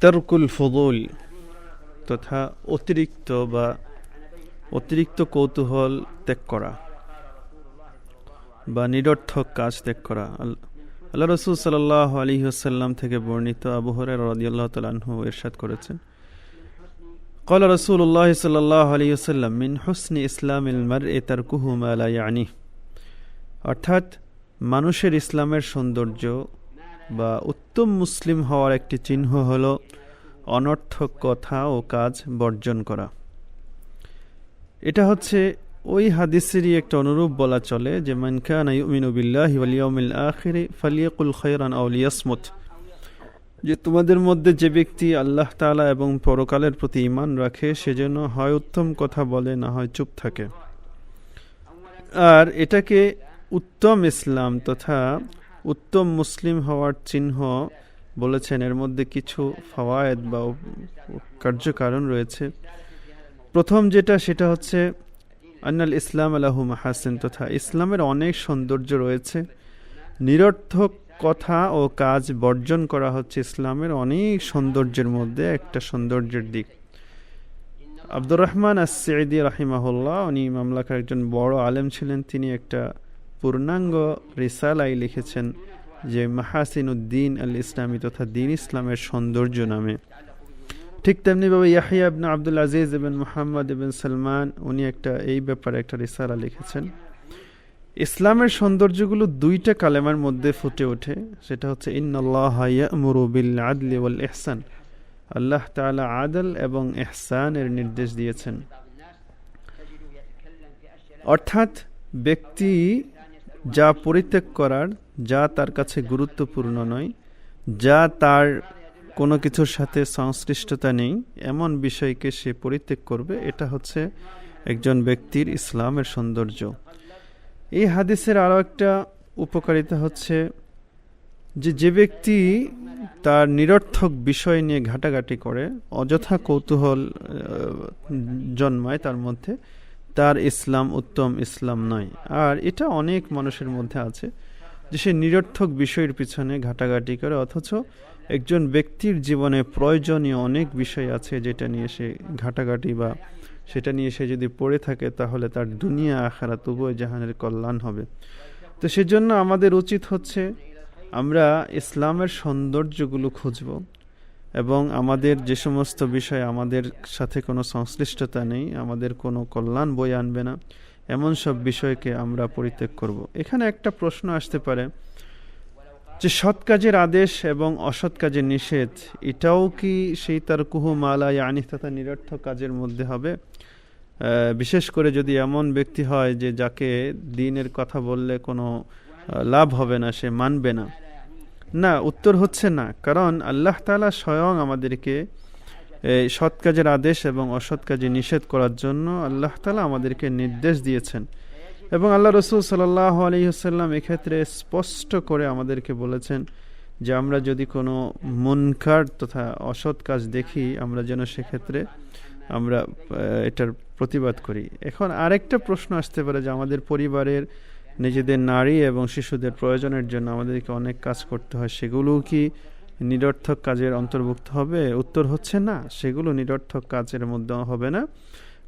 তারকুল ফুদুল তথা অতিরিক্ত কৌতূহল ত্যাগ করা বা নিরর্থক কাজ ত্যাগ করা। আল্লাহ রাসূল সাল্লাল্লাহু আলাইহি ওয়াসাল্লাম থেকে বর্ণিত, আবু হুরায়রা রাদিয়াল্লাহু তাআলা আনহু ইরশাদ করেছেন, قال رسول الله صلى الله عليه وسلم من حسن إسلام المرء تركه ما لا يعنيه। অর্থাৎ মানুষের ইসলামের সৌন্দর্য বা উত্তম মুসলিম হওয়ার একটি চিহ্ন হলো অনর্থক কথা ও কাজ বর্জন করা। এটা হচ্ছে ওই হাদিসেরই একটা অনুরূপ বলা চলে যে মান কানা ইউমিনু বিল্লাহি ওয়াল ইয়াউমিল আখির ফালিয়াকুল খায়রান আও লিয়াসমুত, যে তোমাদের মধ্যে যে ব্যক্তি আল্লাহ তাআলা এবং পরকালের প্রতি ঈমান রাখে সেজন্য হয় উত্তম কথা বলে, না হয় চুপ থাকে। আর এটাকে উত্তম ইসলাম তথা উত্তম মুসলিম হওয়ার চিহ্ন বলেছেন। এর মধ্যে কিছু ফাওয়ায়েদ বা কার্যকারণ রয়েছে। প্রথম সেটা হচ্ছে আন্নাল ইসলাম লাহু মাহাসিন, তথা ইসলামের অনেক সৌন্দর্য রয়েছে। নিরর্থক কথা ও কাজ বর্জন করা হচ্ছে ইসলামের অনেক সৌন্দর্যের মধ্যে একটা সৌন্দর্যের দিক। আব্দুর রহমান আস-সাঈদী রাহিমাহুল্লাহ, উনি মামলাকার একজন বড় আলেম ছিলেন। তিনি একটা পূর্ণাঙ্গ রিসালাই লিখেছেন যে মাহাসিনুদ্দিন আল ইসলামী তথা দিন ইসলামের সৌন্দর্য নামে। ঠিক তেমনিভাবে ইয়াহইয়া ইবনে আব্দুল আজিজ ইবনে মুহাম্মদ ইবনে সালমান, উনি এই ব্যাপারে একটা রিসালা লিখেছেন। ইসলামের সৌন্দর্যগুলো দুইটা কালেমার মধ্যে ফুটে ওঠে, সেটা হচ্ছে ইন্নাল্লাহা ইয়া'মুরু বিল আদলি ওয়াল ইহসান, আল্লাহ তাআলা আদল এবং ইহসানের নির্দেশ দিয়েছেন। অর্থাৎ ব্যক্তি যা পরিত্যাগ করার, যা তার কাছে গুরুত্বপূর্ণ নয়, যা তার কোনো কিছুর সাথে সংশ্লিষ্টতা নেই, এমন বিষয়কে সে পরিত্যাগ করবে। এটা হচ্ছে একজন ব্যক্তির ইসলামের সৌন্দর্য। এই হাদিসের আরও একটা উপকারিতা হচ্ছে যে ব্যক্তি তার নিরর্থক বিষয় নিয়ে ঘাটাঘাটি করে, অযথা কৌতূহল জন্মায় তার মধ্যে, তার ইসলাম উত্তম ইসলাম নয়। আর এটা অনেক মানুষের মধ্যে আছে যে সে নিরর্থক বিষয়ের পিছনে ঘাটাঘাটি করে, অথচ একজন ব্যক্তির জীবনে প্রয়োজনীয় অনেক বিষয় আছে যেটা নিয়ে সে ঘাটাঘাটি বা সেটা নিয়ে সে যদি পড়ে থাকে তাহলে তার দুনিয়া আখিরাত উভয় জাহানের কল্যাণ হবে। তো সেজন্য আমাদের উচিত হচ্ছে আমরা ইসলামের সৌন্দর্যগুলো খুঁজব এবং আমাদের যে সমস্ত বিষয় আমাদের সাথে কোনো সংশ্লিষ্টতা নেই, আমাদের কোনো কল্যাণ বয়ে আনবে না, এমন সব বিষয়কে আমরা পরিত্যাগ করব। এখানে একটা প্রশ্ন আসতে পারে যে সৎ কাজের আদেশ এবং অসৎ কাজের নিষেধ, এটাও কি সেই তারকুহু মা লা ইয়ানি তথা নিরর্থক কাজের মধ্যে হবে? বিশেষ করে যদি এমন ব্যক্তি হয় যে যাকে দ্বীনের কথা বললে কোনো লাভ হবে না, সে মানবে না। না, উত্তর হচ্ছে না। কারণ আল্লাহ তাআলা স্বয়ং আমাদেরকে সৎ কাজের আদেশ এবং অসৎ কাজে নিষেধ করার জন্য আল্লাহ তাআলা আমাদেরকে নির্দেশ দিয়েছেন। এবং আল্লাহ রাসূল সাল্লাল্লাহু আলাইহি ওয়াসাল্লাম এক্ষেত্রে স্পষ্ট করে আমাদেরকে বলেছেন যে আমরা যদি কোনো মুনকার তথা অসৎ কাজ দেখি, আমরা যেন সেক্ষেত্রে আমরা এটার প্রতিবাদ করি। এখন আরেকটা প্রশ্ন আসতে পারে যে আমাদের পরিবারের নিজেদের নারী এবং শিশুদের প্রয়োজনের জন্য আমাদেরকে অনেক কাজ করতে হয়, সেগুলো কি নিরর্থক কাজের অন্তর্ভুক্ত হবে? উত্তর হচ্ছে না, সেগুলো নিরর্থক কাজের মধ্যে হবে না।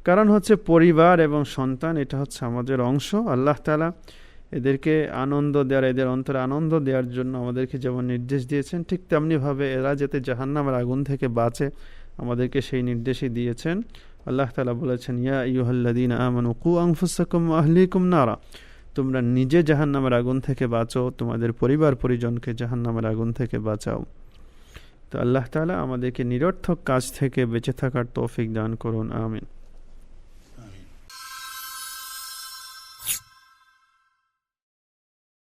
কারণ হচ্ছে পরিবার এবং সন্তান এটা হচ্ছে আমাদের অংশ। আল্লাহ তাআলা এদেরকে আনন্দ দেওয়ার, এদের অন্তরে আনন্দ দেওয়ার জন্য আমাদেরকে যেমন নির্দেশ দিয়েছেন, ঠিক তেমনিভাবে এরা যাতে জাহান্নামের আগুন থেকে বাঁচে আমাদেরকে সেই নির্দেশই দিয়েছেন। আল্লাহ তাআলা বলেছেন, ইয়া আইয়ুহাল্লাযীনা আমানু কু আনফুসাকুম ওয়া আহলিকুম নারা, তোমরা নিজে জাহান্নামের আগুন থেকে বাঁচো, তোমাদের পরিবার পরিজনকে জাহান্নামের আগুন থেকে বাঁচাও। তো আল্লাহ তাআলা আমাদেরকে নিরর্থক কাজ থেকে বেঁচে থাকার তৌফিক দান করুন, আমিন।